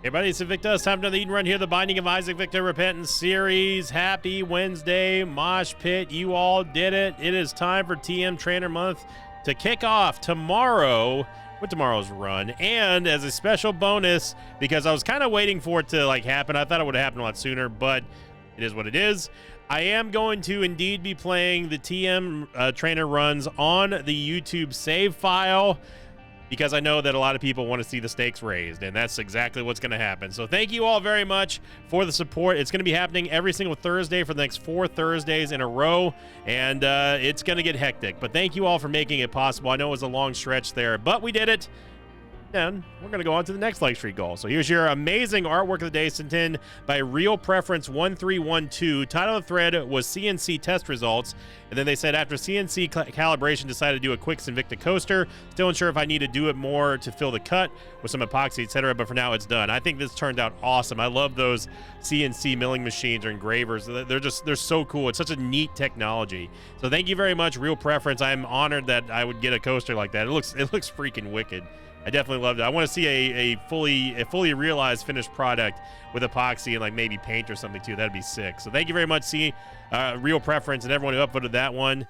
Hey buddy, it's Invicta. It's time for another Eden Run here, the Binding of Isaac Victor Repentance series. Happy Wednesday, Mosh Pit. You all did it. It is time for TM Trainer Month to kick off tomorrow with tomorrow's run. And as a special bonus, because I was kind of waiting for it to happen. I thought it would have happened a lot sooner, but it is what it is. I am going to indeed be playing the TM Trainer runs on the YouTube save file, because I know that a lot of people want to see the stakes raised, and that's exactly what's going to happen. So thank you all very much for the support. It's going to be happening every single Thursday for the next 4 Thursdays in a row, and it's going to get hectic. But thank you all for making it possible. I know it was a long stretch there, but we did it. And we're going to go on to the next like streak goal. So here's your amazing artwork of the day sent in by Real Preference 1312. Title of the thread was CNC test results. And then they said, after CNC calibration, decided to do a quick Invicta coaster. Still unsure if I need to do it more to fill the cut with some epoxy, etc. But for now, it's done. I think this turned out awesome. I love those CNC milling machines or engravers. They're so cool. It's such a neat technology. So thank you very much, Real Preference. I'm honored that I would get a coaster like that. It looks freaking wicked. I definitely loved it. I want to see a fully realized finished product with epoxy and maybe paint or something too. That'd be sick. So thank you very much, Real Preference, and everyone who upvoted that one.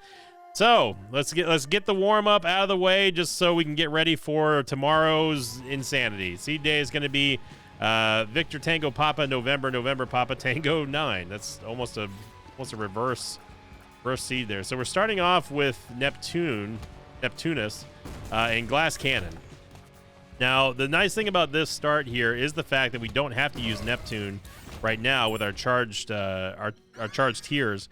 So let's get the warm up out of the way, just so we can get ready for tomorrow's insanity. Seed day is going to be Victor Tango Papa November Papa Tango 9. That's almost a reverse seed there. So we're starting off with Neptunus and Glass Cannon. Now, the nice thing about this start here is the fact that we don't have to use Neptune right now with our charged tiers,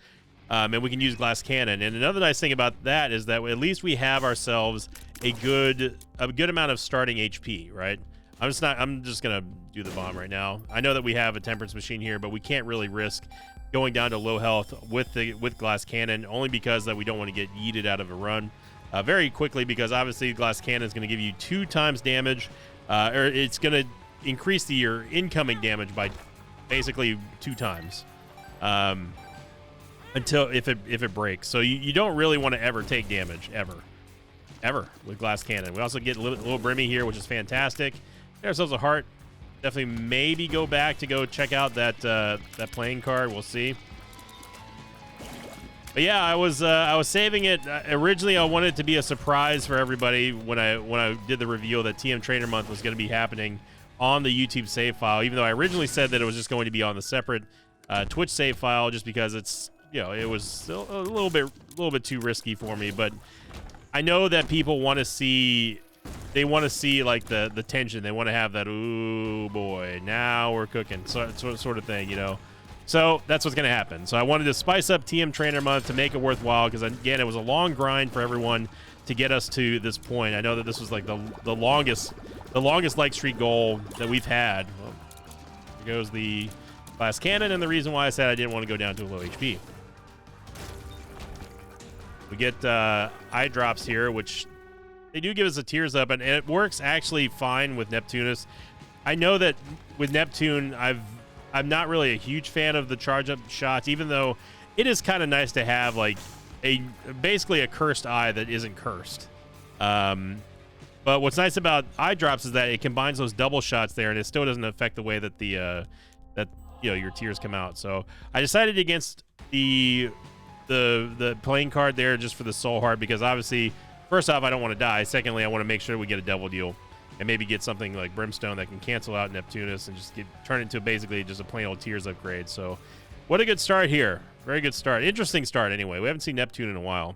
and we can use Glass Cannon. And another nice thing about that is that at least we have ourselves a good amount of starting HP, right? I'm just gonna do the bomb right now. I know that we have a Temperance machine here, but we can't really risk going down to low health with Glass Cannon, only because that we don't want to get yeeted out of a run very quickly, because obviously Glass Cannon is going to give you 2 times damage, or it's going to increase your incoming damage by basically 2 times until if it breaks. So you don't really want to ever take damage ever with Glass Cannon. We also get a little Brimmy here, which is fantastic. Get ourselves a heart. Definitely maybe go back to go check out that playing card. We'll see. But yeah, I was saving it. Originally, I wanted it to be a surprise for everybody when I did the reveal that TM Trainer Month was going to be happening on the YouTube save file. Even though I originally said that it was just going to be on the separate Twitch save file, just because it's it was a little bit too risky for me. But I know that people want to see. They want to see the tension. They want to have that, ooh boy, now we're cooking sort of thing, So that's what's going to happen. So I wanted to spice up TM Trainer Month to make it worthwhile, because again, it was a long grind for everyone to get us to this point. I know that this was the longest like streak goal that we've had. Well, here goes the Glass Cannon, and the reason why I said I didn't want to go down to a low HP. We get eye drops here, which they do give us a tears up, and it works actually fine with Neptunus. I know that with Neptune, I'm not really a huge fan of the charge up shots, even though it is kind of nice to have basically a cursed eye that isn't cursed. But what's nice about eye drops is that it combines those double shots there, and it still doesn't affect the way that your tears come out. So I decided against the playing card there, just for the soul heart, because obviously, first off, I don't want to die. Secondly, I want to make sure we get a double deal, and maybe get something like Brimstone that can cancel out Neptunus and just turn into basically just a plain old Tears upgrade. So what a good start here. Very good start. Interesting start anyway. We haven't seen Neptune in a while.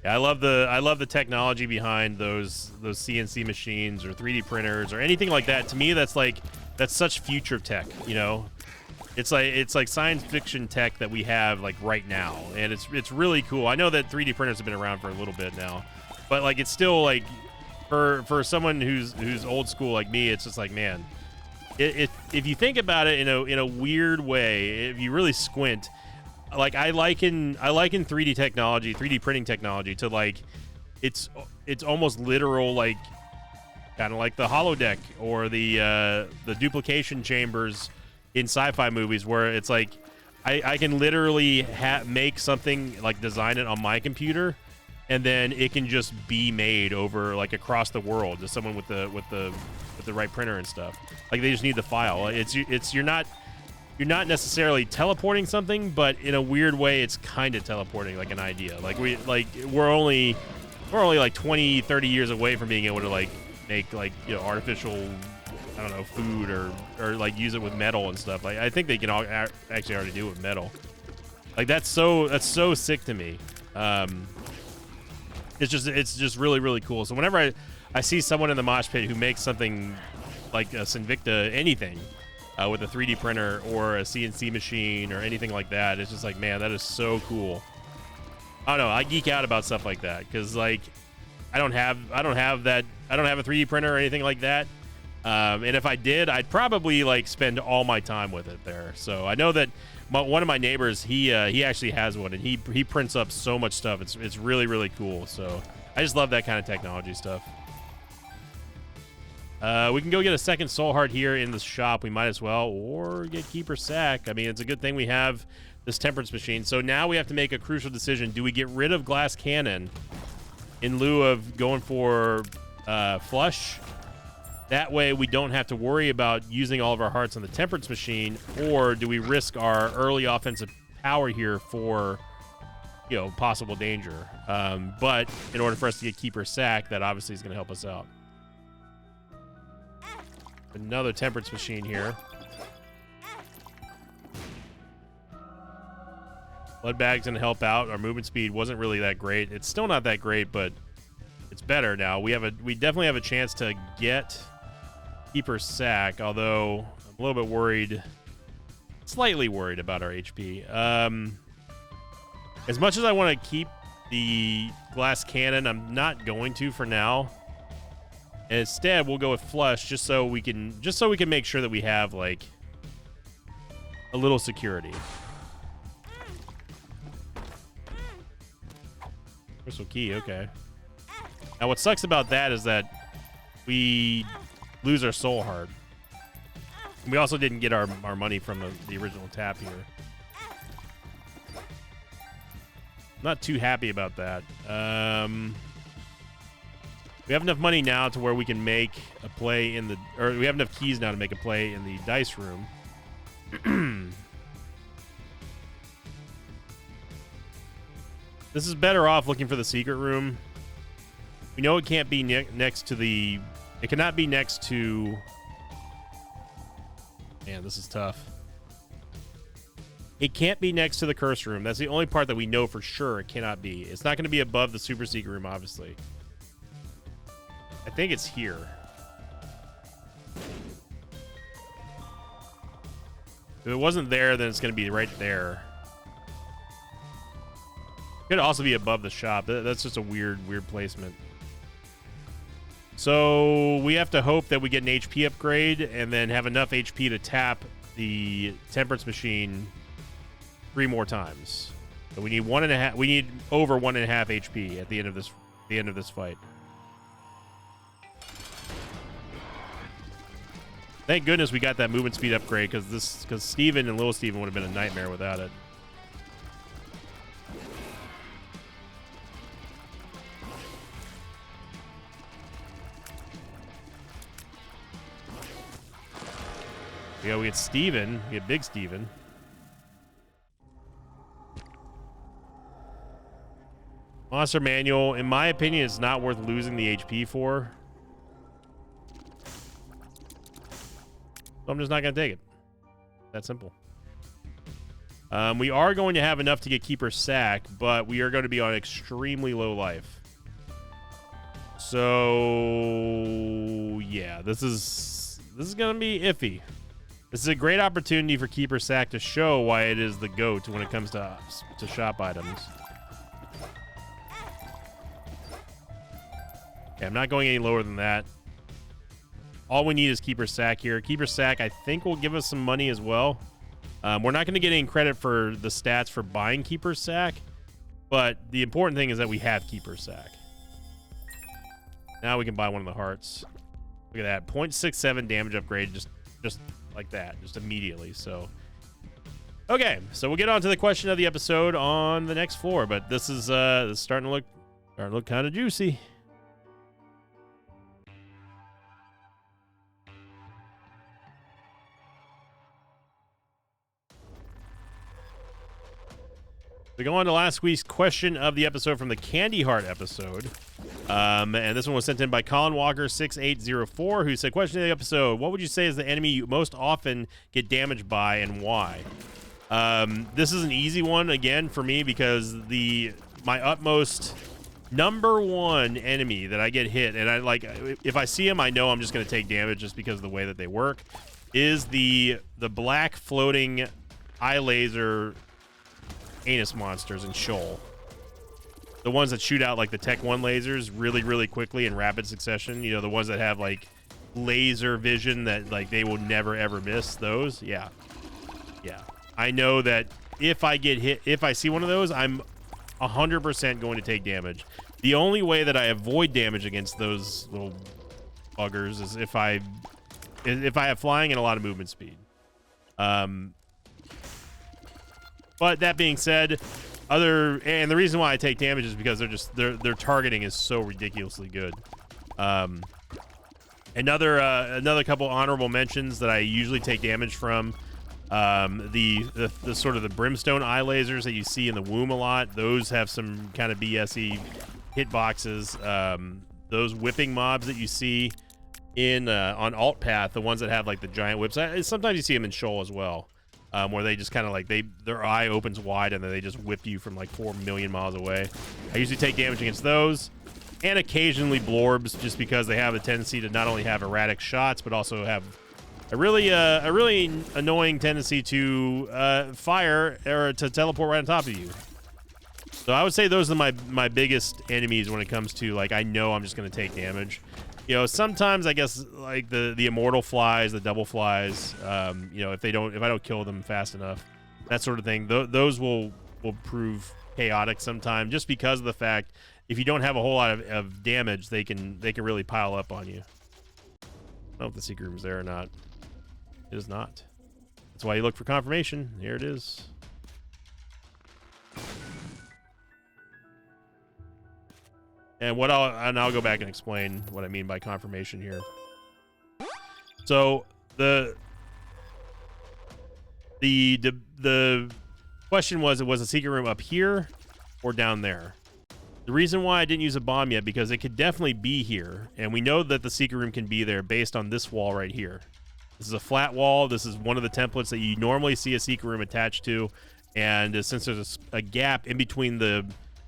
Yeah, I love the technology behind those CNC machines or 3D printers or anything like that. To me, that's such future tech, It's like science fiction tech that we have right now, and it's really cool. I know that 3D printers have been around for a little bit now, but it's still for someone who's old school like me, it's just man, if you think about it in a weird way, if you really squint, I liken 3D technology, 3D printing technology to it's almost literal, kind of like the holodeck or the duplication chambers in sci-fi movies, where it's I can literally make something, like design it on my computer, and then it can just be made over like across the world to someone with the right printer and stuff. Like they just need the file. You're not necessarily teleporting something, but in a weird way it's kind of teleporting like an idea. Like we're only like 20, 30 years away from being able to like make like, you know, artificial, I don't know, food or like use it with metal and stuff. Like I think they can actually already do it with metal. Like that's so sick to me. It's just really, really cool. So whenever I see someone in the mosh pit who makes something like a Sinvicta anything with a 3D printer or a CNC machine or anything like that, it's just like, man, that is so cool. I don't know, I geek out about stuff like that because like I don't have a 3D printer or anything like that. And if I did, I'd probably like spend all my time with it there. So I know that one of my neighbors, he actually has one, and he prints up so much stuff. It's really, really cool. So I just love that kind of technology stuff. We can go get a second soul heart here in the shop. We might as well, or get Keeper Sack. I mean, it's a good thing we have this temperance machine. So now we have to make a crucial decision. Do we get rid of glass cannon in lieu of going for flush? That way we don't have to worry about using all of our hearts on the temperance machine, or do we risk our early offensive power here for, you know, possible danger? But in order for us to get Keeper Sack, that obviously is going to help us out. Another temperance machine here. Blood bag's going to help out. Our movement speed wasn't really that great. It's still not that great, but it's better now. We definitely have a chance to get Keeper Sack, although I'm a little bit worried, slightly worried about our HP. As much as I want to keep the glass cannon, I'm not going to for now. Instead, we'll go with flush just so we can make sure that we have like a little security. Crystal key, okay. Now what sucks about that is that we lose our soul heart. We also didn't get our money from the original tap here. Not too happy about that. We have enough money now to where we can make a play in the, or we have enough keys now to make a play in the dice room. This is better off looking for the secret room. We know it can't be next to the, it cannot be next to, man, this is tough. It can't be next to the curse room. That's the only part that we know for sure it cannot be. It's not going to be above the super secret room, obviously. I think it's here. If it wasn't there, then it's going to be right there. Could also be above the shop. That's just a weird placement. So we have to hope that we get an HP upgrade and then have enough HP to tap the temperance machine 3 more times. So we need 1.5. We need over 1.5 HP at the end of this fight. Thank goodness we got that movement speed upgrade, because Steven and Little Steven would have been a nightmare without it. Yeah, we get Steven. We get Big Steven. Monster Manual, in my opinion, is not worth losing the HP for. So I'm just not going to take it. That simple. We are going to have enough to get Keeper Sack, but we are going to be on extremely low life. So, yeah, this is going to be iffy. This is a great opportunity for Keeper Sack to show why it is the GOAT when it comes to shop items. Okay, I'm not going any lower than that. All we need is Keeper Sack here. Keeper Sack, I think, will give us some money as well. We're not going to get any credit for the stats for buying Keeper Sack, but the important thing is that we have Keeper Sack. Now we can buy one of the hearts. Look at that. 0.67 damage upgrade just like that, just immediately. So Okay, so we'll get on to the question of the episode on the next floor, but this is starting to look kind of juicy. We go on to last week's question of the episode from the Candy Heart episode. And this one was sent in by Colin Walker 6804, who said, question of the episode, what would you say is the enemy you most often get damaged by and why? This is an easy one again for me because my utmost number one enemy that I get hit, and I like, if I see him, I know I'm just going to take damage just because of the way that they work, is the black floating eye laser anus monsters in Shoal. The ones that shoot out like the Tech 1 lasers really, really quickly in rapid succession. You know, the ones that have like laser vision that like they will never ever miss. Those, yeah. I know that if I get hit, if I see one of those, I'm 100% going to take damage. The only way that I avoid damage against those little buggers is if I have flying and a lot of movement speed. But that being said, and the reason why I take damage is because their targeting is so ridiculously good. Another couple honorable mentions that I usually take damage from, the sort of the brimstone eye lasers that you see in the womb a lot. Those have some kind of BSE hitboxes. Those whipping mobs that you see in on Alt Path, the ones that have like the giant whips. Sometimes you see them in Shoal as well. Where they just kind of like their eye opens wide and then they just whip you from like 4 million miles away. I usually take damage against those, and occasionally Blorbs, just because they have a tendency to not only have erratic shots but also have a really annoying tendency to fire or to teleport right on top of you. So I would say those are my biggest enemies when it comes to like I know I'm just going to take damage. You know, sometimes I guess like the immortal flies, the double flies, you know, if I don't kill them fast enough, that sort of thing, those will prove chaotic sometime, just because of the fact if you don't have a whole lot of damage, they can really pile up on you. I don't know if the secret room's there or not. It is not. That's why you look for confirmation. Here it is. And I'll go back and explain what I mean by confirmation here. So the question was a secret room up here or down there? The reason why I didn't use a bomb yet, because it could definitely be here, and we know that the secret room can be there based on this wall right here. This is a flat wall. This is one of the templates that you normally see a secret room attached to, and since there's a gap in between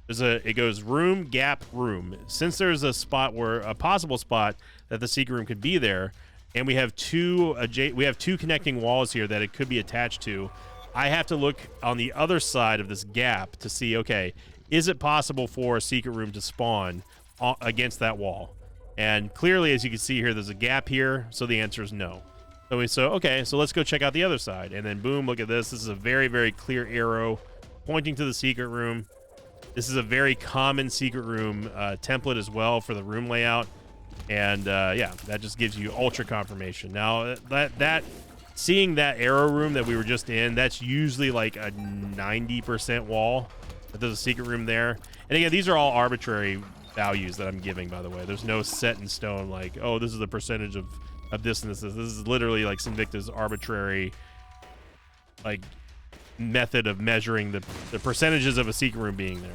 it goes room, gap, room. Since there's a possible spot that the secret room could be there, and we have two connecting walls here that it could be attached to, I have to look on the other side of this gap to see, okay, is it possible for a secret room to spawn against that wall? And clearly, as you can see here, there's a gap here, so the answer is no. Okay, so let's go check out the other side. And then boom, look at this. This is a very, very clear arrow pointing to the secret room. This is a very common secret room template as well for the room layout. And yeah, that just gives you ultra confirmation. Now, seeing that arrow room that we were just in, that's usually like a 90% wall. But there's a secret room there. And again, these are all arbitrary values that I'm giving, by the way. There's no set in stone like, oh, this is the percentage of this and this. This is literally like Sinvicta's arbitrary like method of measuring the percentages of a secret room being there.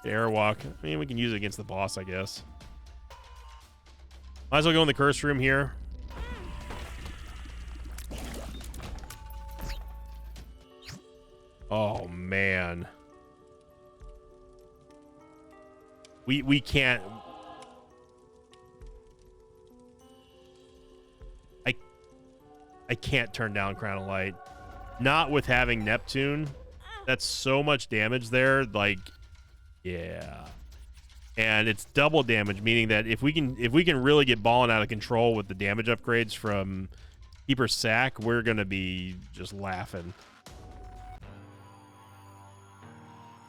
The airwalk. I mean, we can use it against the boss, I guess. Might as well go in the curse room here. Oh man. We can't. I can't turn down Crown of Light. Not with having Neptune. That's so much damage there. Like, yeah. And it's double damage, meaning that if we can really get balling out of control with the damage upgrades from Keeper Sack, we're gonna be just laughing.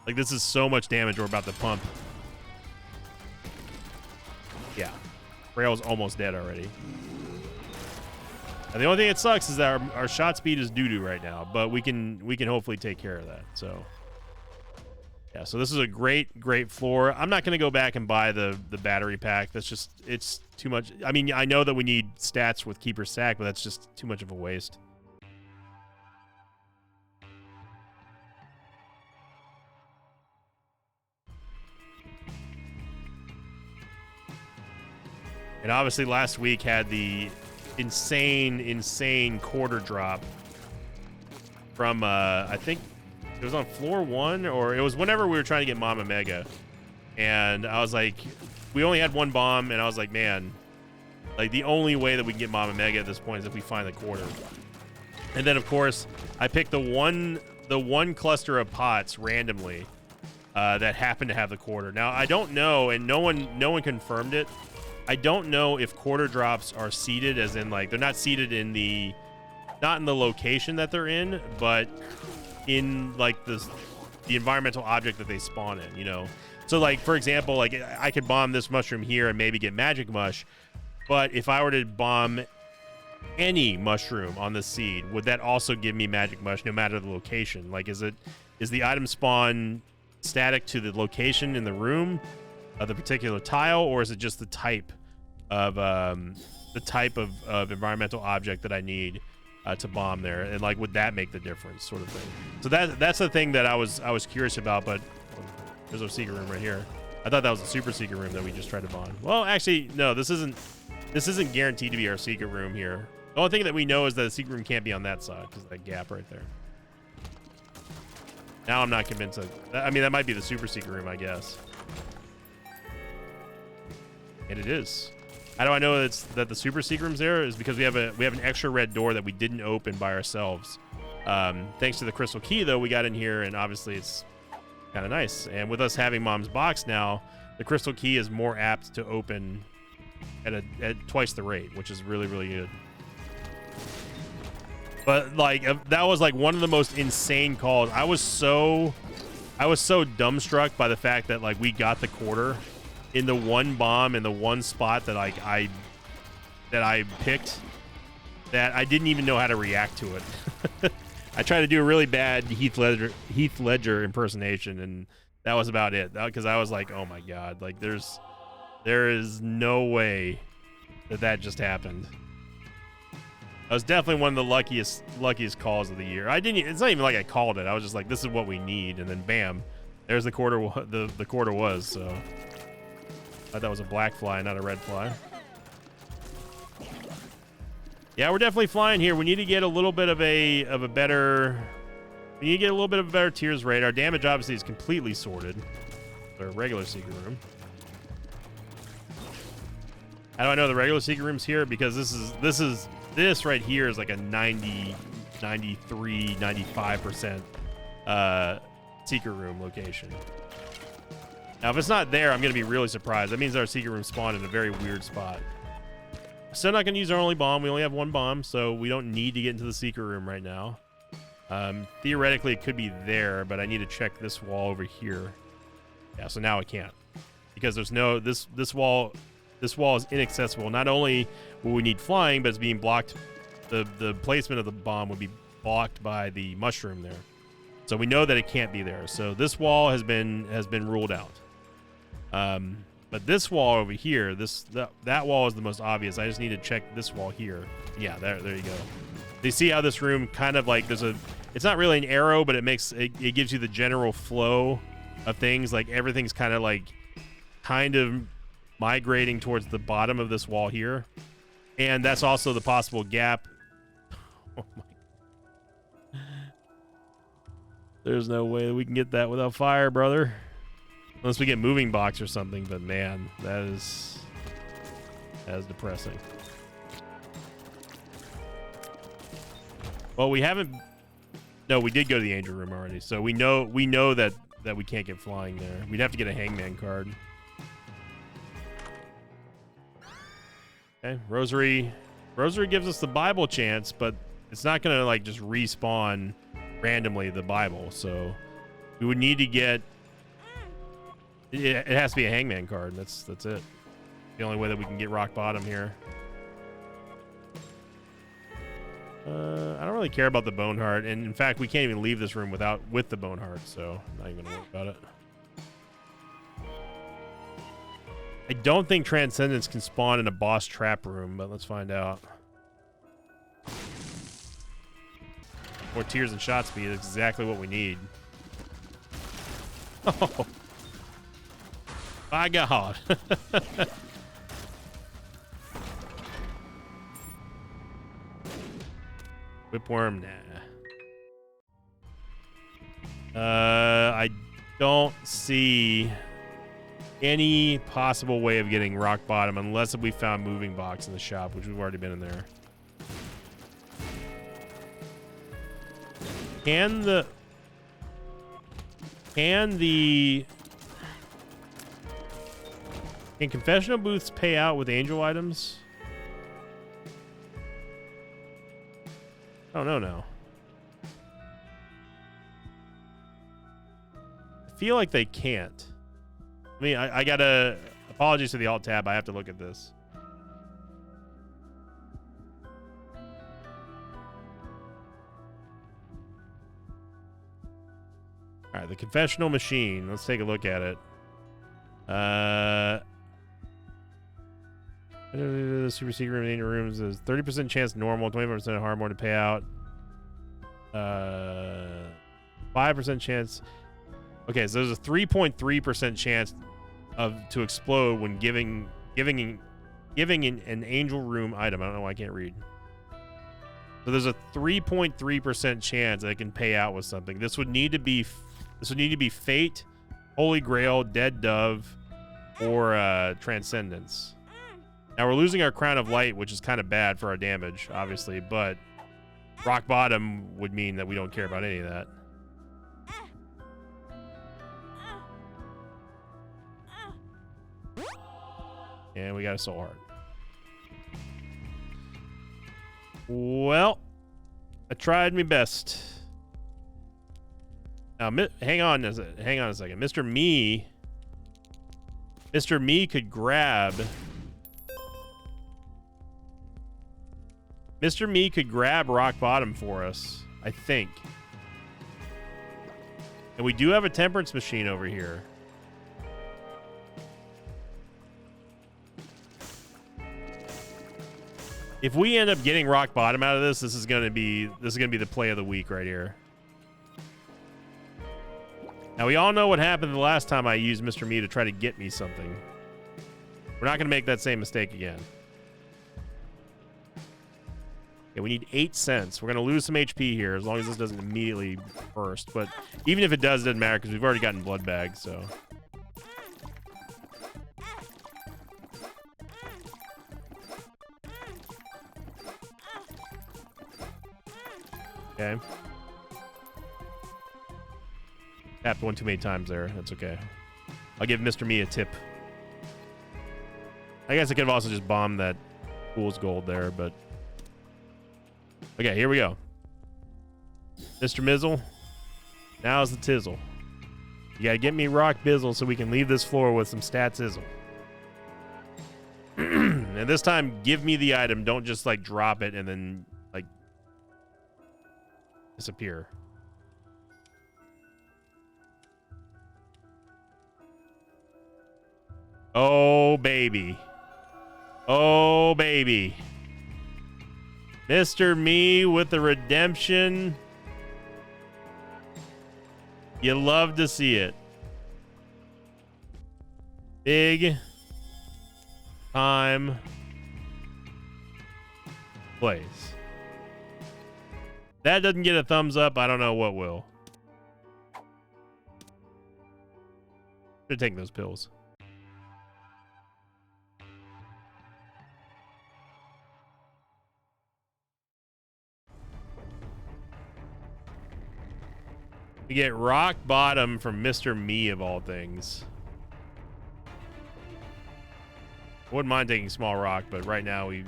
Like, this is so much damage we're about to pump. Yeah. Frail's almost dead already. And the only thing that sucks is that our shot speed is doo-doo right now, but we can hopefully take care of that. So yeah, so this is a great floor. I'm not going to go back and buy the battery pack. That's just, it's too much. I mean, I know that we need stats with Keeper Sack, but that's just too much of a waste. And obviously last week had the insane quarter drop from I think it was on floor 1, or it was whenever we were trying to get Mama Mega, and I was like, we only had one bomb, and I was like, man, like the only way that we can get Mama Mega at this point is if we find the quarter. And then of course I picked the one cluster of pots randomly that happened to have the quarter. Now I don't know, and no one confirmed it. I don't know if quarter drops are seeded, as in like they're not seeded in the, not in the location that they're in, but in like the environmental object that they spawn in, you know? So like, for example, like I could bomb this mushroom here and maybe get magic mush, but if I were to bomb any mushroom on the seed, would that also give me magic mush no matter the location? Like, is the item spawn static to the location in the room of the particular tile, or is it just the type of environmental object that I need to bomb there? And like, would that make the difference, sort of thing? So that's the thing that I was curious about. But there's our secret room right here. I thought that was a super secret room that we just tried to bomb. Well, actually, no, this isn't guaranteed to be our secret room here. The only thing that we know is that the secret room can't be on that side because of that gap right there. Now I'm not convinced. I mean, that might be the super secret room, I guess. And it is. How do I know that the super secret room's there? Is because we have an extra red door that we didn't open by ourselves. Thanks to the crystal key, though, we got in here, and obviously it's kind of nice. And with us having Mom's box now, the crystal key is more apt to open at twice the rate, which is really, really good. But like, that was like one of the most insane calls. I was so dumbstruck by the fact that like we got the quarter in the one bomb in the one spot that like I picked, that I didn't even know how to react to it. I tried to do a really bad Heath Ledger impersonation, and that was about it. Because I was like, oh my god, like there is no way that just happened. That was definitely one of the luckiest calls of the year. It's not even like I called it. I was just like, this is what we need, and then bam, there's the quarter. The quarter was so. I thought that was a black fly, not a red fly. Yeah, we're definitely flying here. We need to get a little bit of a better. We need to get a little bit of a better tiers rate. Our damage obviously is completely sorted. Our regular secret room. How do I know the regular secret room's here? Because this right here is like a 90, 93, 95% secret room location. Now, if it's not there, I'm going to be really surprised. That means our secret room spawned in a very weird spot. Still not going to use our only bomb. We only have one bomb, so we don't need to get into the secret room right now. Theoretically, it could be there, but I need to check this wall over here. Yeah, so now I can't. Because there's no... This wall is inaccessible. Not only will we need flying, but it's being blocked. The placement of the bomb would be blocked by the mushroom there. So we know that it can't be there. So this wall has been ruled out. But this wall over here, that wall is the most obvious. I just need to check this wall here. Yeah, there you go. You see how this room kind of like it's not really an arrow, but it gives you the general flow of things. Like everything's kind of migrating towards the bottom of this wall here. And that's also the possible gap. Oh my. There's no way that we can get that without fire, brother. Unless we get moving box or something, but man, that is depressing. Well, we haven't. No, we did go to the angel room already, so we know that we can't get flying there. We'd have to get a hangman card. Okay, Rosary gives us the Bible chance, but it's not gonna like just respawn randomly the Bible. So we would need to get. It has to be a hangman card. That's it. The only way that we can get rock bottom here. I don't really care about the Bone Heart, and in fact, we can't even leave this room with the Bone Heart, so I'm not even gonna worry about it. I don't think Transcendence can spawn in a boss trap room, but let's find out. More tears and shot speed is exactly what we need. Oh, my God. Whipworm, nah. I don't see any possible way of getting rock bottom unless we found moving box in the shop, which we've already been in there. Can confessional booths pay out with angel items? I don't know now. I feel like they can't. I mean, I gotta... Apologies to the alt tab. I have to look at this. All right, the confessional machine. Let's take a look at it. Super secret room in rooms is 30% chance normal, 25% hard mode to pay out. 5% chance. Okay, so there's a 3.3% chance to explode when giving an angel room item. I don't know why I can't read. So there's a 3.3% chance that it can pay out with something. This would need to be Fate, Holy Grail, Dead Dove, or Transcendence. Now we're losing our Crown of Light, which is kind of bad for our damage, obviously, but rock bottom would mean that we don't care about any of that. And we got a soul heart. Well, I tried my best. Now, hang on a second. Mr. Me could grab... Mr. Me could grab rock bottom for us, I think. And we do have a temperance machine over here. If we end up getting rock bottom out of this, this is gonna be the play of the week right here. Now we all know what happened the last time I used Mr. Me to try to get me something. We're not gonna make that same mistake again. Okay, we need 8 cents. We're gonna lose some HP here as long as this doesn't immediately burst. But even if it does, it doesn't matter because we've already gotten blood bags, so. Okay. Tapped one too many times there. That's okay. I'll give Mr. Me a tip. I guess I could have also just bombed that fool's gold there, but... Okay, here we go. Mr. Mizzle. Now's the tizzle. You gotta get me rock bizzle so we can leave this floor with some stats izzle. And this time, give me the item. Don't just, like, drop it and then, like... disappear. Oh, baby. Oh, baby. Mr. Me with the redemption. You love to see it. Big time plays. That doesn't get a thumbs up. I don't know what will. Should take those pills. We get rock bottom from Mr. Me of all things. I wouldn't mind taking small rock, but right now we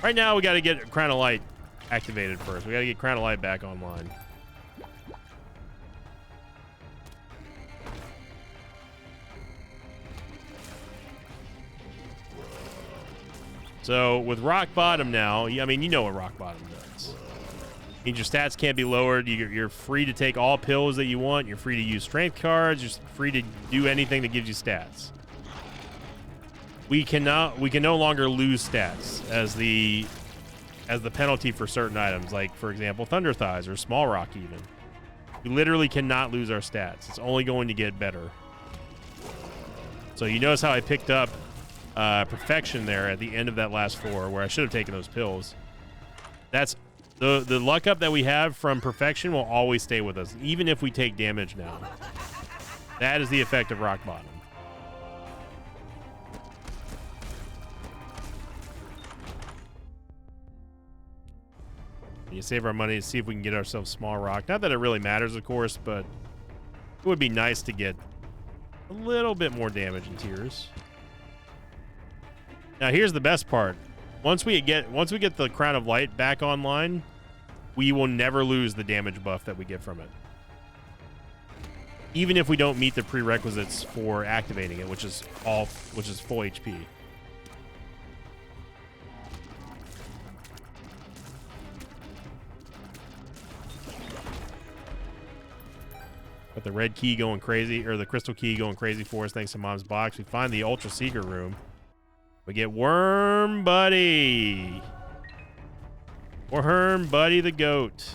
got to get Crown of Light activated first. We got to get Crown of Light back online. So with rock bottom now, I mean, you know what rock bottom does. Means your stats can't be lowered. You're free to take all pills that you want. You're free to use strength cards. You're free to do anything that gives you stats. We can no longer lose stats as the penalty for certain items, like for example Thunder Thighs or Small Rock. Even we literally cannot lose our stats. It's only going to get better. So you notice how I picked up Perfection there at the end of that last floor, where I should have taken those pills. That's the luck up that we have from Perfection will always stay with us, even if we take damage now. That is the effect of Rock Bottom. You save our money to see if we can get ourselves Small Rock. Not that it really matters, of course, but it would be nice to get a little bit more damage in tiers. Now here's the best part. Once we get the Crown of Light back online, we will never lose the damage buff that we get from it. Even if we don't meet the prerequisites for activating it, which is full HP. Got the red key going crazy, or the crystal key going crazy for us thanks to Mom's box. We find the Ultra Secret room. We get Worm Buddy. Worm Buddy the goat.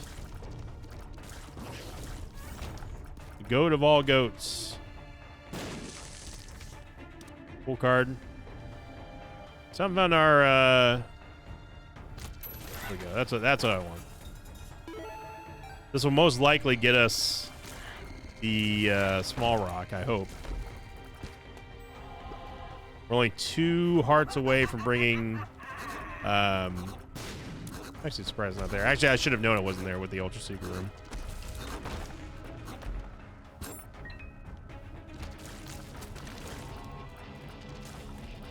The goat of all goats. Full card. Something on our there we go. That's what I want. This will most likely get us the Small Rock, I hope. We're only 2 hearts away from bringing actually surprised it's not there. Actually, I should have known it wasn't there with the Ultra Secret room.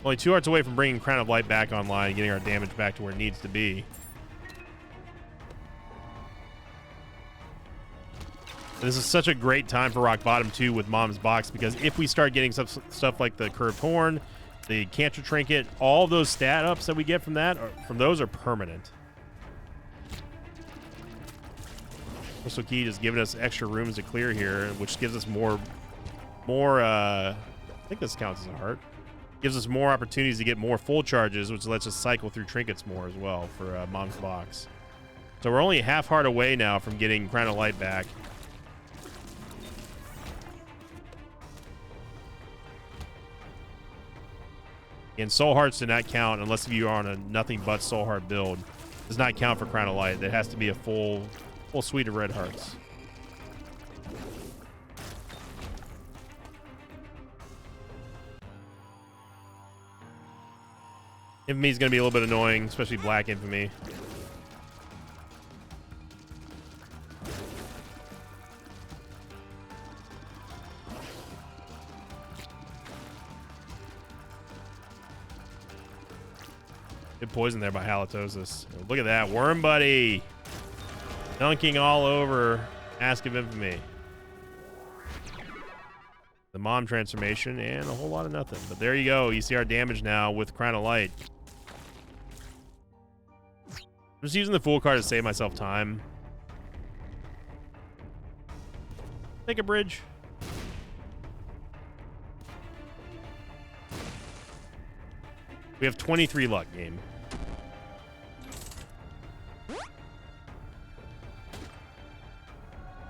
Only 2 hearts away from bringing Crown of Light back online, getting our damage back to where it needs to be. This is such a great time for Rock Bottom 2 with Mom's box, because if we start getting stuff like the Curved Horn, the Cancer Trinket, all those stat ups that we get from those are permanent. Crystal Key just giving us extra rooms to clear here, which gives us more I think this counts as a heart. Gives us more opportunities to get more full charges, which lets us cycle through trinkets more as well for Mom's box. So we're only a half heart away now from getting Crown of Light back. And Soul Hearts do not count unless you are on a nothing but Soul Heart build. Does not count for Crown of Light. It has to be a full suite of red hearts. Infamy is going to be a little bit annoying, especially Black Infamy. Good poison there by Halitosis. Look at that. Worm Buddy. Dunking all over Mask of Infamy. The Mom transformation and a whole lot of nothing. But there you go. You see our damage now with Crown of Light. I'm just using the full card to save myself time. Take a bridge. We have 23 luck game.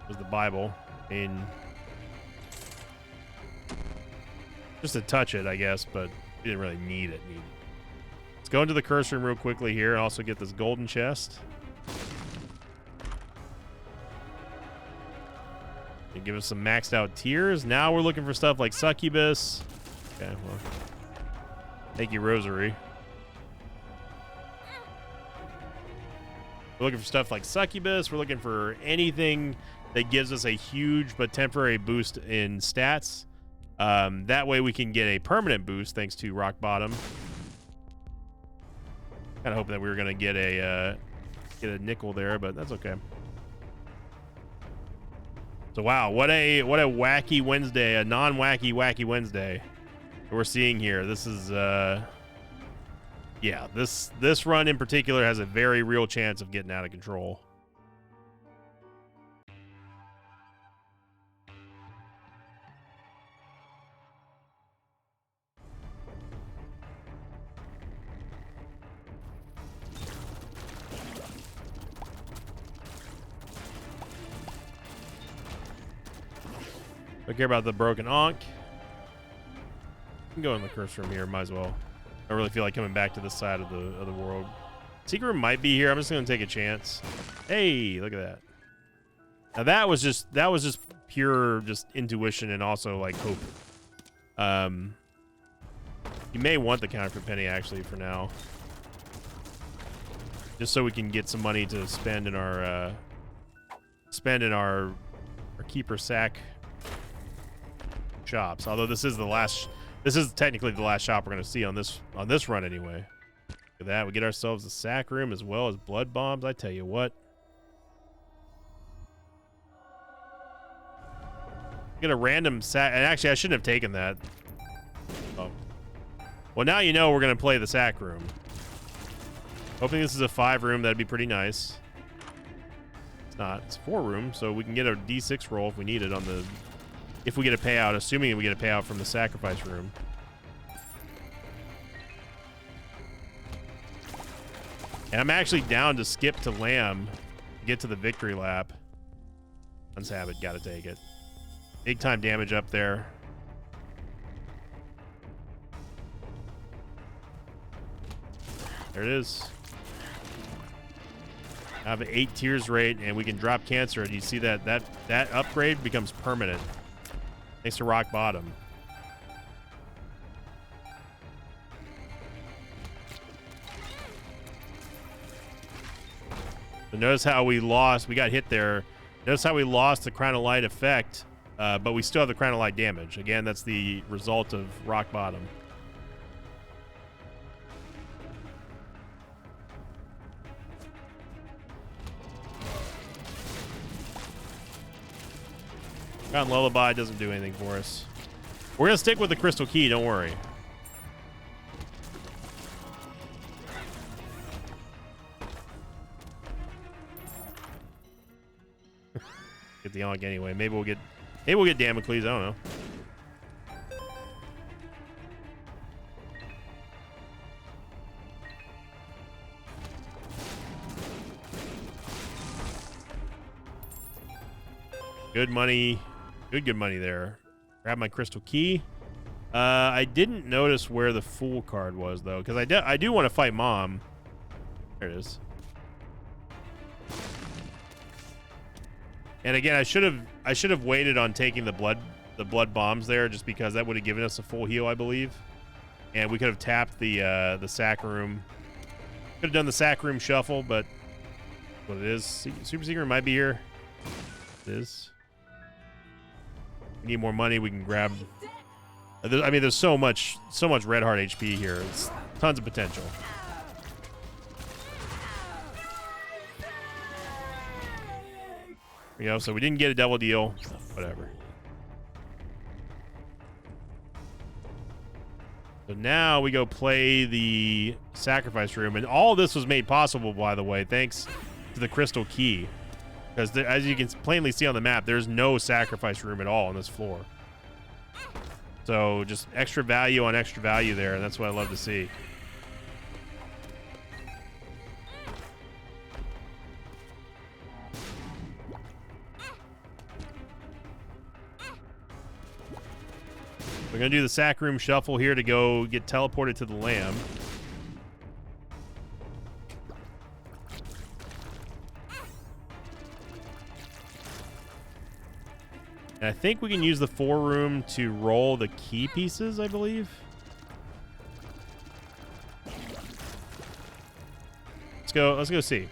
Was the Bible. I mean, just to touch it, I guess, but we didn't really need it. Let's go into the curse room real quickly here and also get this golden chest. And give us some maxed out tiers. Now we're looking for stuff like Succubus. Okay, well. Thank you, Rosary. We're looking for stuff like Succubus. We're looking for anything that gives us a huge but temporary boost in stats. That way we can get a permanent boost thanks to Rock Bottom. Kind of hoping that we were going to get a nickel there, but that's okay. So wow, what a wacky Wednesday, a non-wacky wacky Wednesday we're seeing here. This is yeah, this run in particular has a very real chance of getting out of control. Don't care about the broken Ankh. Can go in the curse room here, might as well. I really feel like coming back to this side of the world. Secret room might be here. I'm just gonna take a chance. Hey, look at that. Now that was just pure just intuition and also like hope. You may want the counterfeit penny actually for now, just so we can get some money to spend in our keeper sack shops. Although this is technically the last shop we're gonna see on this run anyway. Look at that. We get ourselves a sack room as well as blood bombs. I tell you what. Get a random sack, and actually I shouldn't have taken that. Oh. Well, now you know we're gonna play the sack room. Hoping this is a 5 room, that'd be pretty nice. It's not. It's 4 room, so we can get a D6 roll if we need it on the. If we get a payout, assuming we get a payout from the sacrifice room. And I'm actually down to skip to Lamb to get to the victory lap. Unsabbat, gotta take it. Big time damage up there. There it is. I have an 8 tears rate, and we can drop cancer. And you see that upgrade becomes permanent. Thanks to rock bottom. So notice how we lost. We got hit there. Notice how we lost the Crown of Light effect, but we still have the Crown of Light damage. Again, that's the result of rock bottom. Crown Lullaby doesn't do anything for us. We're going to stick with the Crystal Key, don't worry. Get the Ankh anyway. Maybe we'll get Damocles, I don't know. Good money. Good money there. Grab my Crystal Key. I didn't notice where the Fool card was, though, because I do want to fight Mom. There it is. And again, I should have waited on taking the blood bombs there, just because that would have given us a full heal, I believe. And we could have tapped the sack room. Could have done the sack room shuffle, but what it is. Super Secret might be here. It is. We need more money. We can grab. I mean, there's so much red heart HP here. It's tons of potential. You know, so we didn't get a double deal. Whatever. So now we go play the sacrifice room, and all this was made possible, by the way, thanks to the Crystal Key. Because as you can plainly see on the map, there's no sacrifice room at all on this floor. So just extra value on extra value there, and that's what I love to see. We're going to do the sack room shuffle here to go get teleported to the Lamb. And I think we can use the 4 room to roll the key pieces, I believe. Let's go see.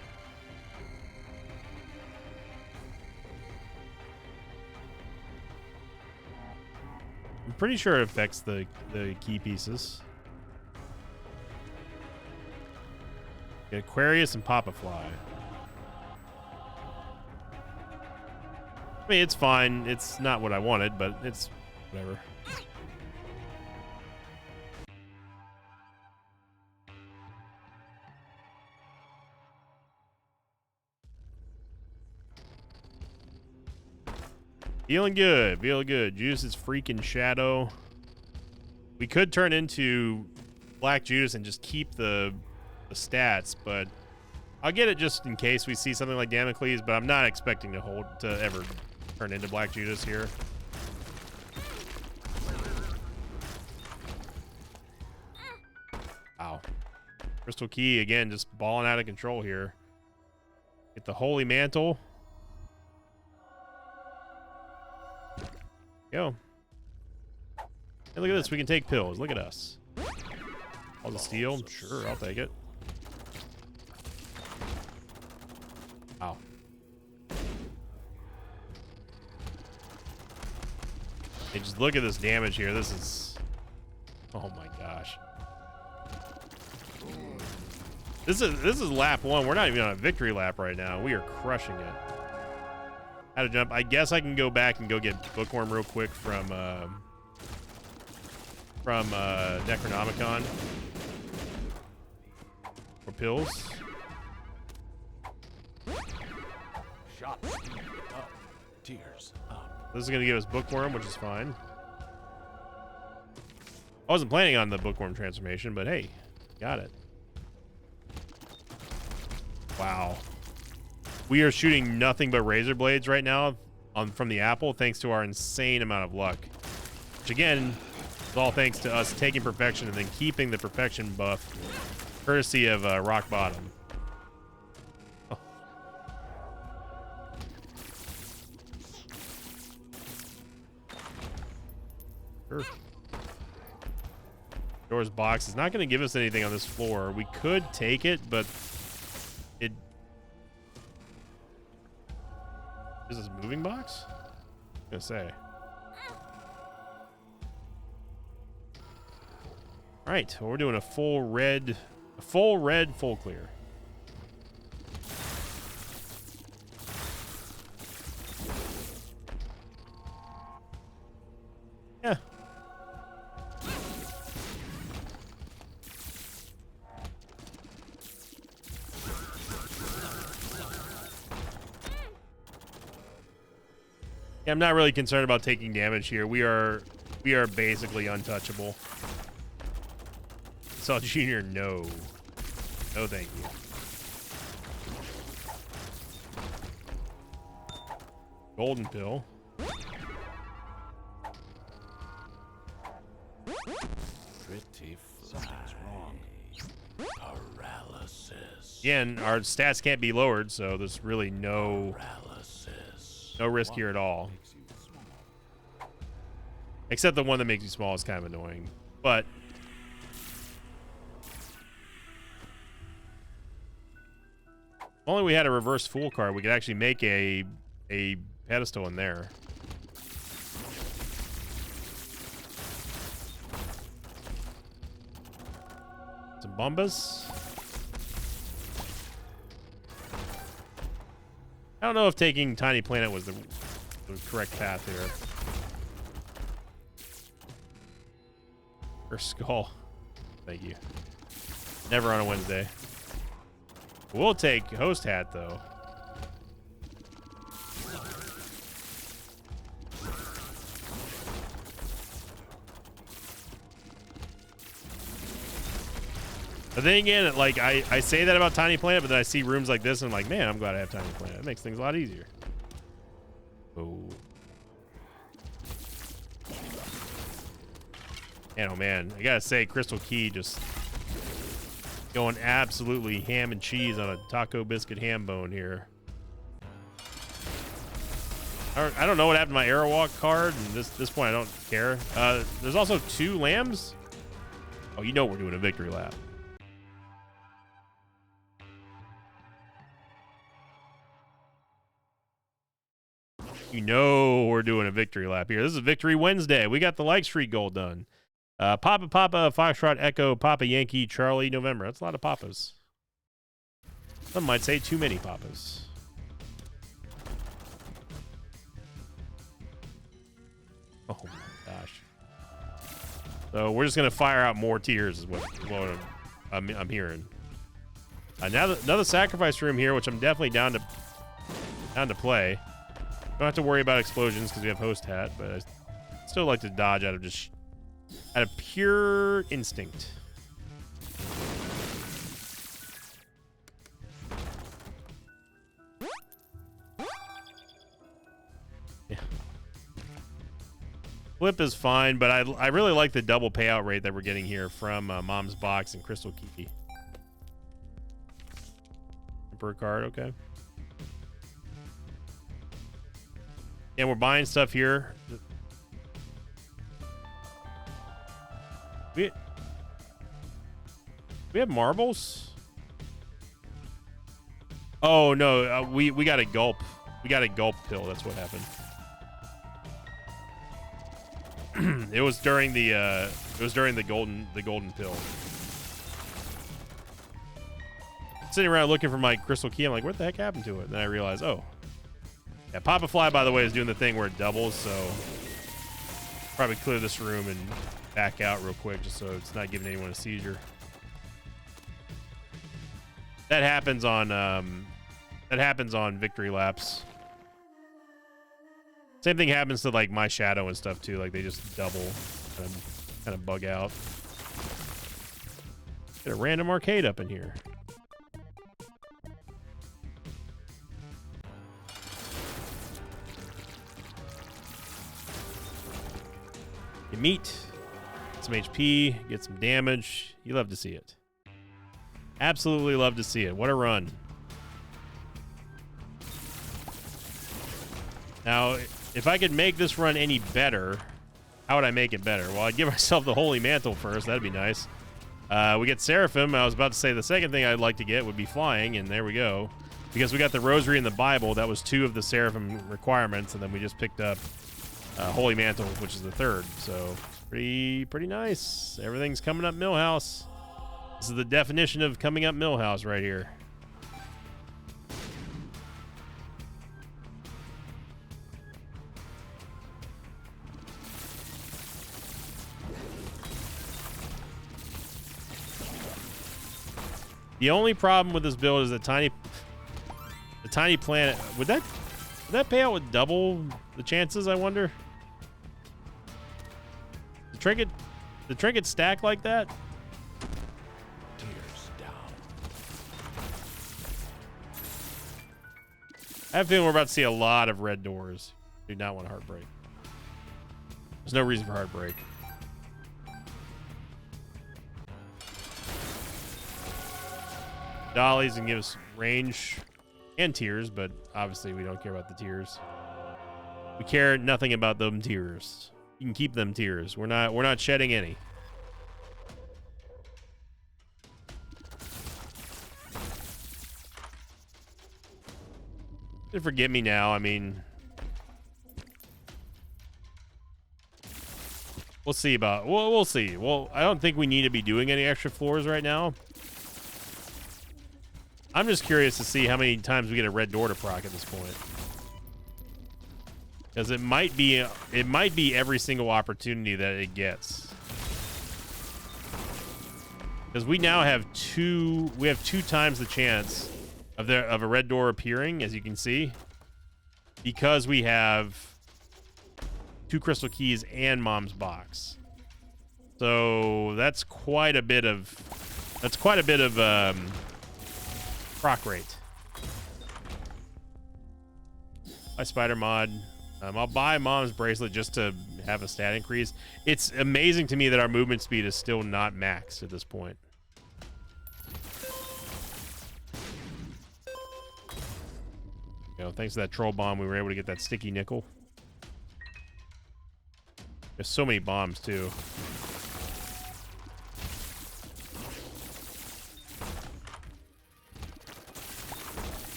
I'm pretty sure it affects the key pieces. Aquarius and Papa Fly. I mean, it's fine. It's not what I wanted, but it's whatever. Feeling good. Feeling good. Judas is freaking Shadow. We could turn into Black Judas and just keep the stats, but I'll get it just in case we see something like Damocles, but I'm not expecting to ever turn into Black Judas here. Crystal Key, again, just balling out of control here. Get the Holy Mantle. Go. Hey, look at this. We can take pills. Look at us. All the steel. Sure, I'll take it. Wow. Hey, just look at this damage here. This is... Oh my gosh. This is lap 1. We're not even on a victory lap right now. We are crushing it. How to jump. I guess I can go back and go get Bookworm real quick from Necronomicon. Or pills. Shot up, tears up. This is going to give us Bookworm, which is fine. I wasn't planning on the Bookworm transformation, but hey, got it. Wow. We are shooting nothing but razor blades right now from the apple, thanks to our insane amount of luck. Which again, is all thanks to us taking perfection and then keeping the perfection buff, courtesy of Rock Bottom. Oh. Sure. Doors box is not going to give us anything on this floor. We could take it, but it... Is this a moving box? I'm going to say. All right, well, we're doing a full red, full clear. Yeah. Yeah, I'm not really concerned about taking damage here. We are basically untouchable. So Junior, no. No thank you. Golden pill. Pretty something's wrong. Paralysis. Again, our stats can't be lowered, so there's really no risk here at all. Except the one that makes you small is kind of annoying. But if only we had a reverse fool card, we could actually make a pedestal in there. Some Bombas. I don't know if taking Tiny Planet was the correct path here. Or Skull. Thank you. Never on a Wednesday. We'll take Host Hat, though. But then again, like, I say that about Tiny Planet, but then I see rooms like this, and I'm like, man, I'm glad I have Tiny Planet. It makes things a lot easier. Oh. And oh man, I gotta say, Crystal Key just going absolutely ham and cheese on a taco biscuit ham bone here. I don't know what happened to my Aerowalk card, and this point I don't care. There's also 2 lambs. Oh, you know we're doing a victory lap. You know we're doing a victory lap here. This is Victory Wednesday. We got the like streak goal done. Papa, Foxtrot, Echo, Papa, Yankee, Charlie, November. That's a lot of papas. Some might say too many papas. Oh my gosh. So we're just going to fire out more tiers is what I'm hearing. Now another sacrifice room here, which I'm definitely down to play. Don't have to worry about explosions because we have Host Hat, but I still like to dodge out of pure instinct. Yeah. Flip is fine, but I really like the double payout rate that we're getting here from Mom's Box and Crystal Key. per card. Okay. And we're buying stuff here. We have marbles. Oh no, we got a gulp. We got a gulp pill. That's what happened. It was during the golden pill. Sitting around looking for my crystal key. I'm like, what the heck happened to it? And then I realized, oh, yeah. Papa Fly, by the way, is doing the thing where it doubles. So probably clear this room and back out real quick, just so it's not giving anyone a seizure. That happens on victory laps. Same thing happens to like my shadow and stuff too. Like they just double, kind of bug out. Get a random arcade up in here. You meet, get some HP, get some damage. You love to see it. Absolutely love to see it. What a run. Now, if I could make this run any better, how would I make it better? Well, I'd give myself the Holy Mantle first. That'd be nice. We get Seraphim. I was about to say the second thing I'd like to get would be flying, and there we go. Because we got the Rosary and the Bible. That was 2 of the Seraphim requirements, and then we just picked up Holy Mantle, which is the 3rd. So, pretty nice. Everything's coming up Millhouse. This is the definition of coming up Millhouse right here. The only problem with this build is the tiny planet. Would that pay out with double the chances, I wonder? The trinket stack like that? Tears down. I have a feeling we're about to see a lot of red doors. Do not want Heartbreak. There's no reason for Heartbreak. Dollies and give us range and tears, but obviously we don't care about the tears. We care nothing about them tears. You can keep them tears. We're not shedding any. Forget me now. I mean, we'll see about. We'll see. Well, I don't think we need to be doing any extra floors right now. I'm just curious to see how many times we get a red door to proc at this point, because it might be every single opportunity that it gets. Because we now have two times the chance of a red door appearing, as you can see, because we have 2 crystal keys and Mom's box. So that's quite a bit of proc rate. Buy Spider Mod. I'll buy Mom's bracelet just to have a stat increase. It's amazing to me that our movement speed is still not maxed at this point. You know, thanks to that troll bomb, we were able to get that sticky nickel. There's so many bombs too.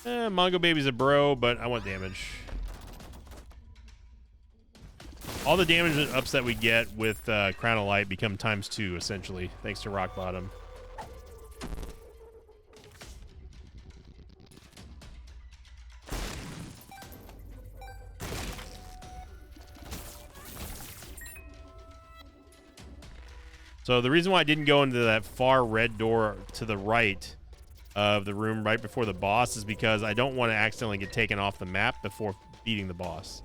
Mongo Baby's a bro, but I want damage. All the damage ups that we get with Crown of Light become ×2, essentially, thanks to Rock Bottom. So the reason why I didn't go into that far red door to the right of the room right before the boss is because I don't want to accidentally get taken off the map before beating the boss.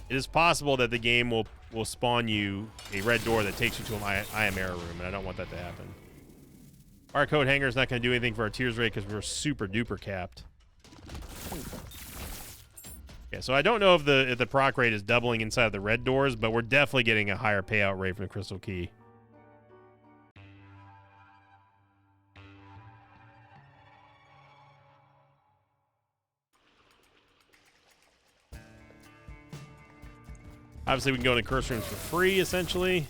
It is possible that the game will spawn you a red door that takes you to an Ayamera room, and I don't want that to happen. Our code hanger is not going to do anything for our tears rate because we're super duper capped. Yeah, so I don't know if the proc rate is doubling inside of the red doors, but we're definitely getting a higher payout rate from the crystal key. Obviously, we can go into curse rooms for free, essentially.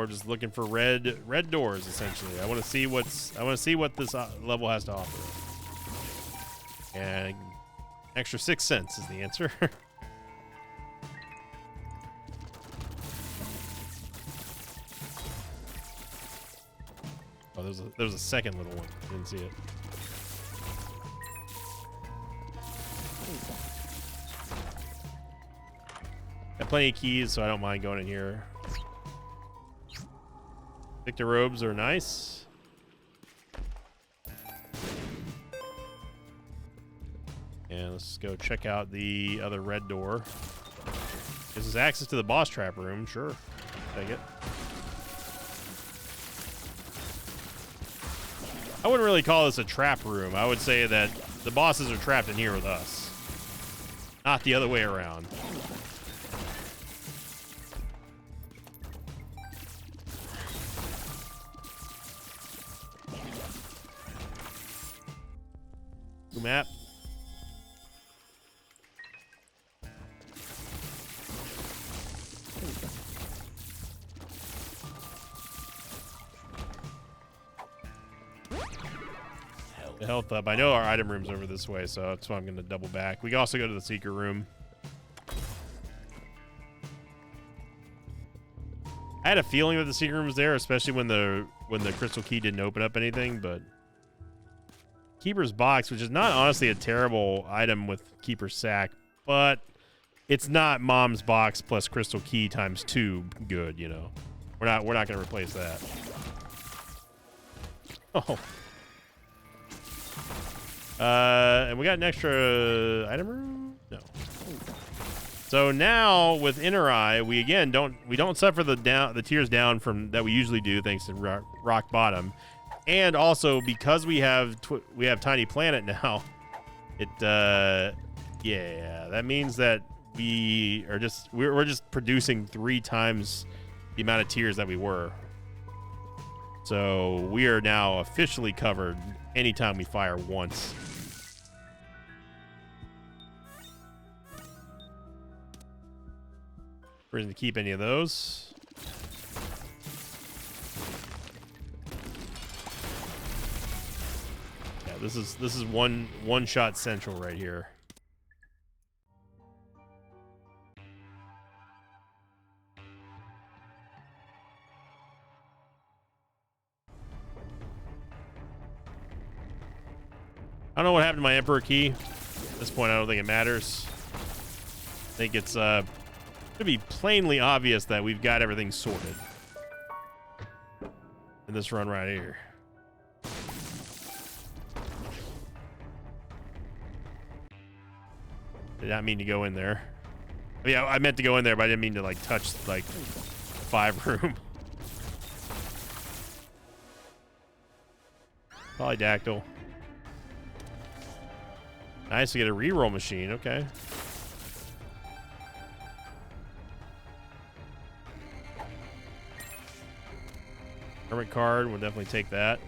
Just looking for red doors, essentially. I want to see what this level has to offer. And extra 6 cents is the answer. Oh, there's a second little one. Didn't see it. Got plenty of keys, so I don't mind going in here. Victor robes are nice. And let's go check out the other red door. This is access to the boss trap room. Sure. Take it. I wouldn't really call this a trap room. I would say that the bosses are trapped in here with us. Not the other way around. Map. The health up. I know our item room's over this way, so that's why I'm going to double back. We can also go to the secret room. I had a feeling that the secret room was there, especially when the crystal key didn't open up anything, but Keeper's box, which is not honestly a terrible item with Keeper's sack, but it's not Mom's box plus crystal key times 2 good, you know. We're not going to replace that. Oh. And we got an extra item room? No. So now with Inner Eye, we again don't suffer the tears down from that we usually do thanks to Rock Bottom. And also because we have Tiny Planet now, yeah, that means that we're just producing 3 times the amount of tears that we were. So we are now officially covered anytime we fire once. Reason to keep any of those. This is one shot central right here. I don't know what happened to my Emperor key. At this point, I don't think it matters. I think it's should be plainly obvious that we've got everything sorted in this run right here. Did not mean to go in there. Oh, yeah, I meant to go in there, but I didn't mean to like touch like 5 room. Polydactyl. Nice to get a reroll machine. Okay. Hermit card. We'll definitely take that.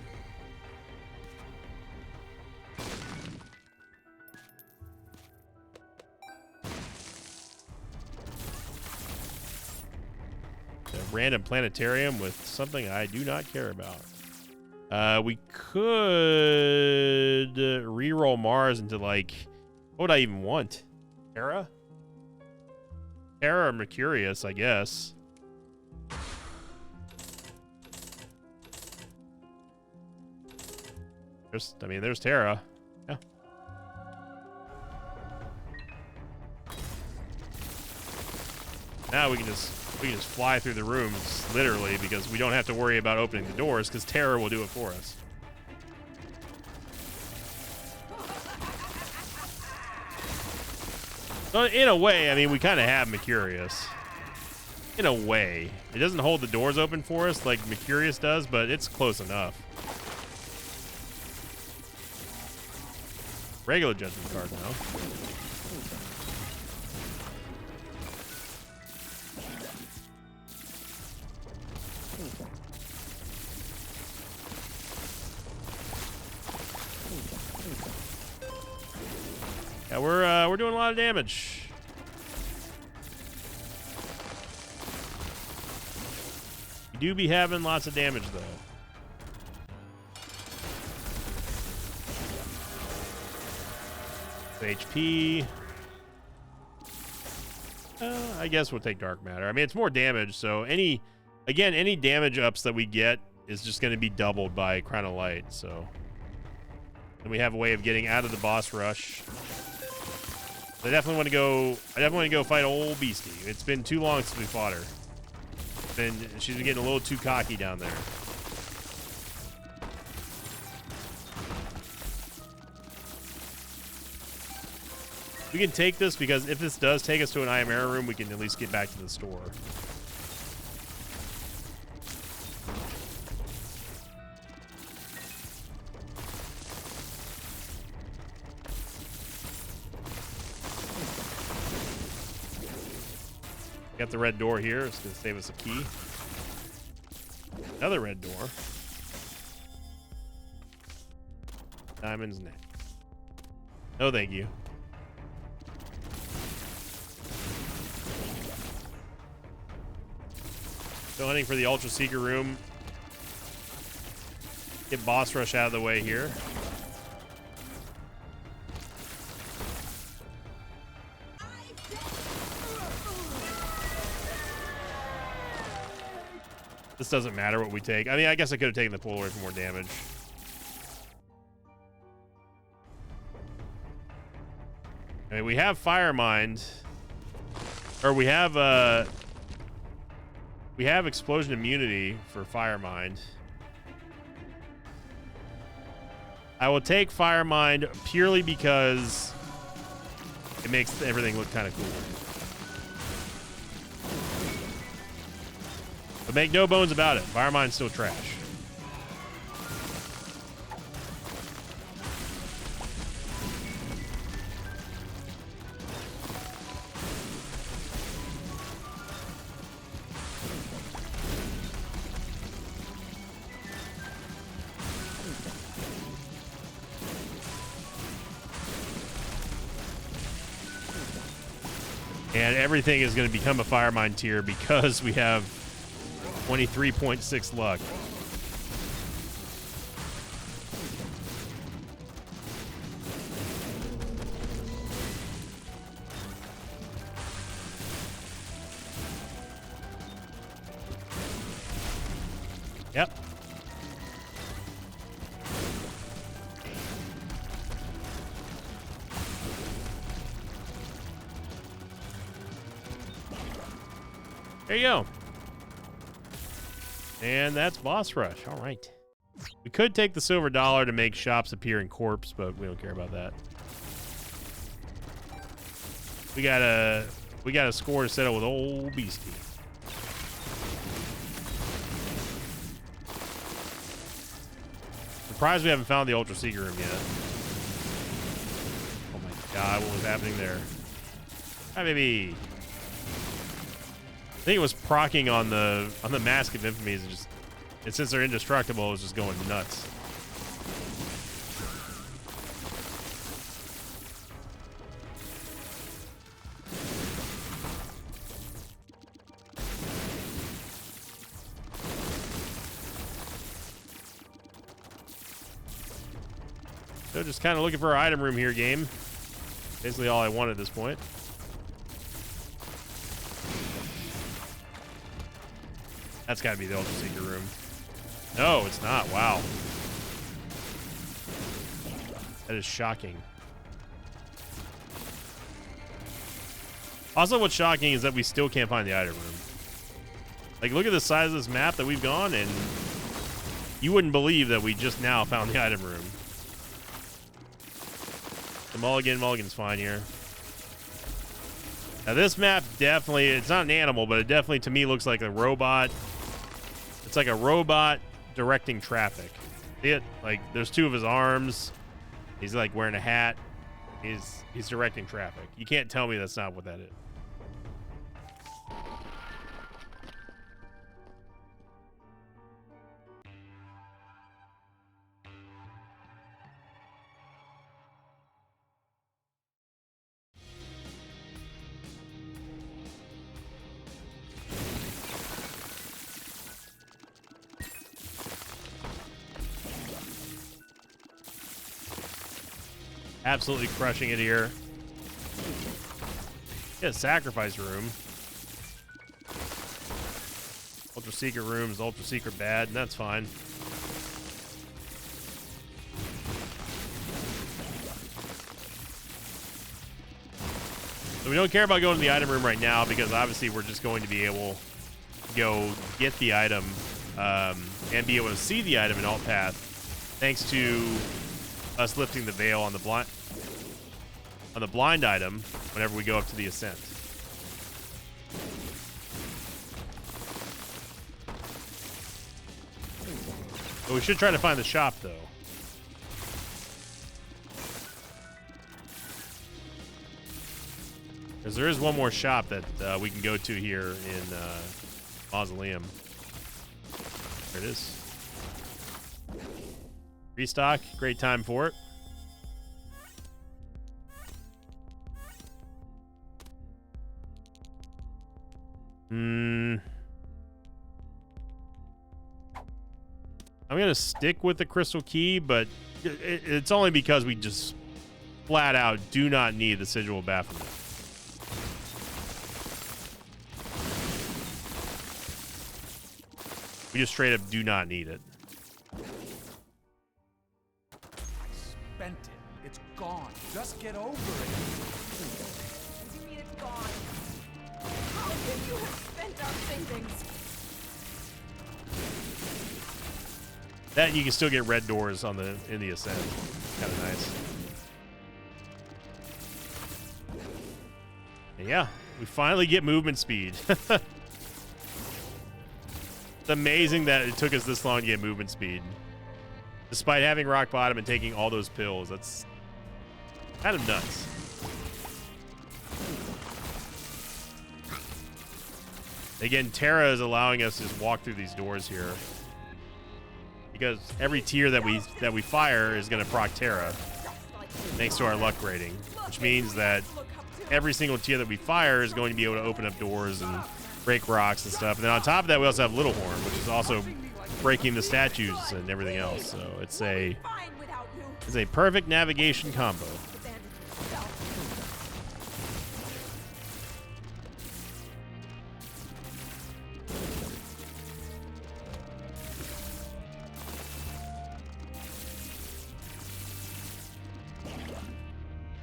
Random planetarium with something I do not care about. We could re-roll Mars into like, what would I even want? Terra? Terra or Mercurius, I guess. There's Terra. Yeah. Now we can just fly through the rooms, literally, because we don't have to worry about opening the doors, because Terror will do it for us. So in a way, I mean, we kind of have Mercurius. In a way. It doesn't hold the doors open for us like Mercurius does, but it's close enough. Regular Judgment card now. Yeah, we're doing a lot of damage. We do be having lots of damage though. HP. I guess we'll take dark matter. I mean, it's more damage, so any damage ups that we get is just going to be doubled by Crown of Light. So then we have a way of getting out of the boss rush. I definitely want to go. I definitely want to go fight old Beastie. It's been too long since we fought her. She's been getting a little too cocky down there. We can take this because if this does take us to an Ayamera room, we can at least get back to the store. Got the red door here. It's going to save us a key. Another red door. Diamond's next. No, thank you. Still hunting for the Ultra Seeker room. Get boss rush out of the way here. This doesn't matter what we take. I mean, I guess I could have taken the pull away for more damage. I mean, we have Fire Mind. Or we have explosion immunity for Fire Mind. I will take Fire Mind purely because it makes everything look kind of cool. But make no bones about it, Fire Mind's still trash. And everything is going to become a Fire Mind tier because we have 23.6 luck. Yep. There you go. And that's boss rush. All right. We could take the silver dollar to make shops appear in corpse, but we don't care about that. We got a score to settle with old Beastie. Surprised we haven't found the Ultra Seeker room yet. Oh my god, what was happening there? Hi, baby. I think it was proccing on the Mask of Infamy, and since they're indestructible, it was just going nuts. So just kind of looking for our item room here, game. Basically all I want at this point. That's got to be the Ultra Seeker room. No, it's not. Wow. That is shocking. Also, what's shocking is that we still can't find the item room. Like, look at the size of this map that we've gone, and you wouldn't believe that we just now found the item room. The Mulligan's fine here. Now, this map definitely, it's not an animal, but it definitely, to me, looks like a robot. It's like a robot directing traffic. See it? Like, there's two of his arms. He's, like, wearing a hat. He's directing traffic. You can't tell me that's not what that is. Absolutely crushing it here. Get a sacrifice room. Ultra secret room is ultra secret bad, and that's fine. So we don't care about going to the item room right now because obviously we're just going to be able to go get the item and be able to see the item in alt path thanks to us lifting the veil on the blind item whenever we go up to the ascent. But we should try to find the shop though. Because there is one more shop that we can go to here in Mausoleum. There it is. Restock, great time for it. I'm going to stick with the crystal key, but it's only because we just flat out do not need the sigil of Baphomet. We just straight up do not need it. Spent it. It's gone. Just get over it. What do you mean it's gone? How could you have spent our savings? That and you can still get red doors on in the ascent. Kind of nice. And yeah, we finally get movement speed. It's amazing that it took us this long to get movement speed. Despite having rock bottom and taking all those pills. That's kind of nuts. Again, Terra is allowing us to just walk through these doors here. Because every tier that we fire is going to proc Terra. Thanks to our luck rating. Which means that every single tier that we fire is going to be able to open up doors and break rocks and stuff. And then on top of that, we also have Little Horn, which is also breaking the statues and everything else. So it's a perfect navigation combo.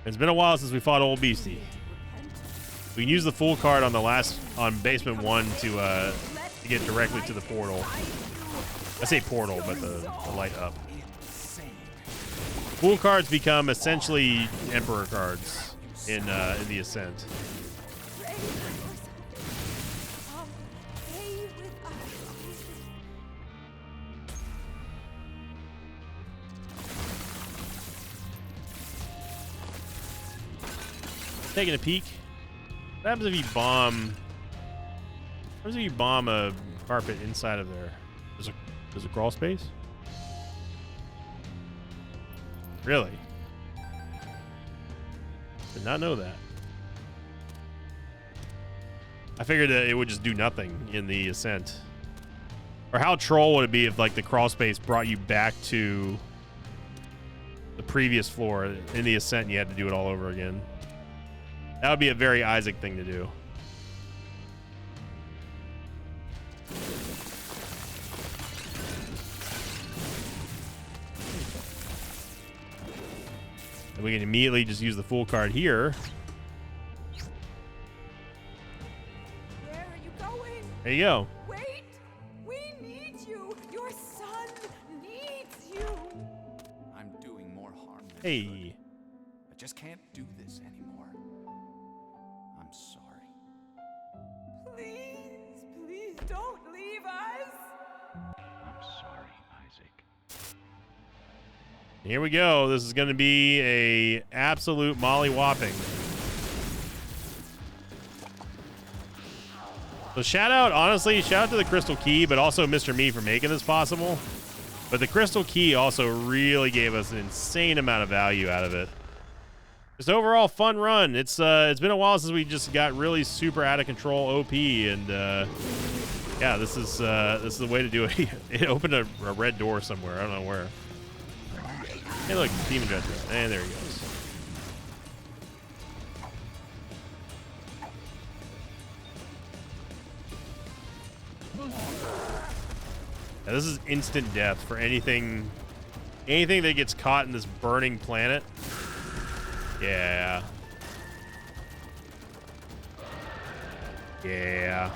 It's been a while since we fought Old Beastie. We can use the full card on basement 1 to get directly to the portal. I say portal, but the light up. Full cards become essentially Emperor cards in the Ascent. Taking a peek. What happens if you bomb? What happens if you bomb a carpet inside of there? There's a crawl space? Really? Did not know that. I figured that it would just do nothing in the Ascent. Or how troll would it be if like the crawl space brought you back to the previous floor in the Ascent and you had to do it all over again? That would be a very Isaac thing to do. And we can immediately just use the full card here. Where are you going? There you go. Wait! We need you! Your son needs you! I'm doing more harm than Hey. good. I just can't do this anymore. I'm sorry. Please, please don't leave us! I'm sorry, Isaac. Here we go. This is going to be a absolute molly-whopping. So shout out to the Crystal Key, but also Mr. Me for making this possible. But the Crystal Key also really gave us an insane amount of value out of it. Just overall fun run. It's been a while since we just got really super out of control OP, and yeah, this is the way to do it. It opened a red door somewhere. I don't know where. Hey, look, Demon Jester. And there he goes. Yeah, this is instant death for anything that gets caught in this burning planet. Yeah. Yeah.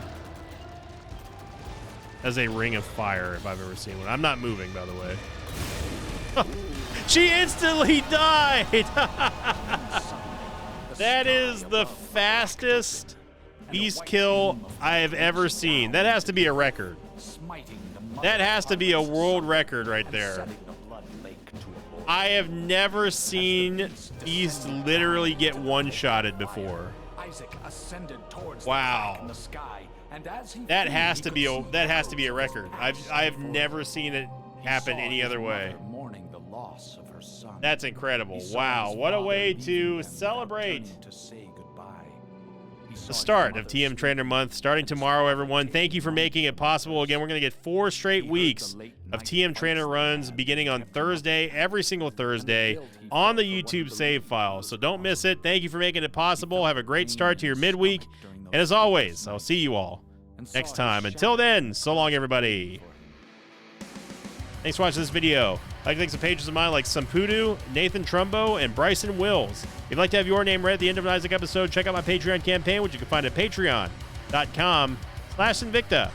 As a ring of fire, if I've ever seen one. I'm not moving, by the way. She instantly died! That is the fastest beast kill I have ever seen. That has to be a record. That has to be a world record right there. I have never seen Beast literally get one-shotted before. Wow. That has to be a record. I've never seen it happen any other way. That's incredible. Wow, what a way to celebrate the start of TM Trainer Month, starting tomorrow, everyone. Thank you for making it possible. Again, we're going to get 4 straight weeks of TM Trainer runs beginning on Thursday, every single Thursday, on the YouTube save file. So don't miss it. Thank you for making it possible. Have a great start to your midweek. And as always, I'll see you all next time. Until then, so long, everybody. Thanks for watching this video. I'd like to thank some patrons of mine like Sampudu, Nathan Trumbo, and Bryson Wills. If you'd like to have your name read at the end of an Isaac episode, check out my Patreon campaign, which you can find at patreon.com/Sinvicta.